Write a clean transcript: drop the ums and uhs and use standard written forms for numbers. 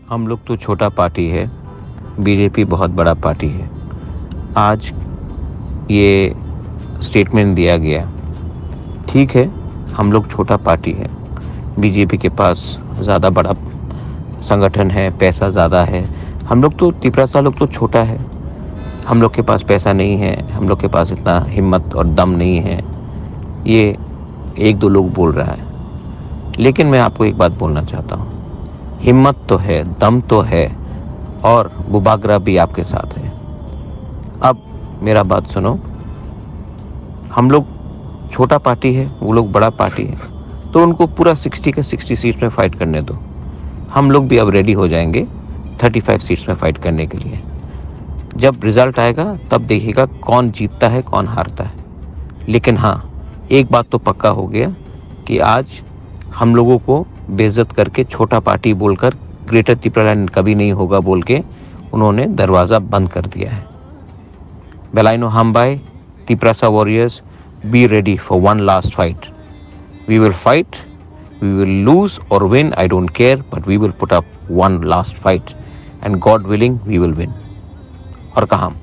हम लोग तो छोटा पार्टी है, बीजेपी बहुत बड़ा पार्टी है। आज ये स्टेटमेंट दिया गया, ठीक है, हम लोग छोटा पार्टी है, बीजेपी के पास ज़्यादा बड़ा संगठन है, पैसा ज़्यादा है। हम लोग तो तिपरासा लोग तो छोटा है, हम लोग के पास पैसा नहीं है, हम लोग के पास इतना हिम्मत और दम नहीं है। ये एक दो लोग बोल रहा है, लेकिन मैं आपको एक बात बोलना चाहता हूँ, हिम्मत तो है, दम तो है और बुबागरा भी आपके साथ है। अब मेरा बात सुनो, हम लोग छोटा पार्टी है, वो लोग बड़ा पार्टी है, तो उनको पूरा 60 के 60 सीट्स में फाइट करने दो। हम लोग भी अब रेडी हो जाएंगे 35 सीट्स में फाइट करने के लिए। जब रिजल्ट आएगा तब देखिएगा कौन जीतता है कौन हारता है। लेकिन हाँ, एक बात तो पक्का हो गया कि आज हम लोगों को बेइज्जत करके छोटा पार्टी बोलकर ग्रेटर त्रिपुरालैंड कभी नहीं होगा बोल के उन्होंने दरवाज़ा बंद कर दिया है। बेलाइनो हमबाई, Tiprasa warriors, be ready for one last fight. We will fight, we will lose or win, I don't care, but we will put up one last fight and god willing we will win. और कहाँ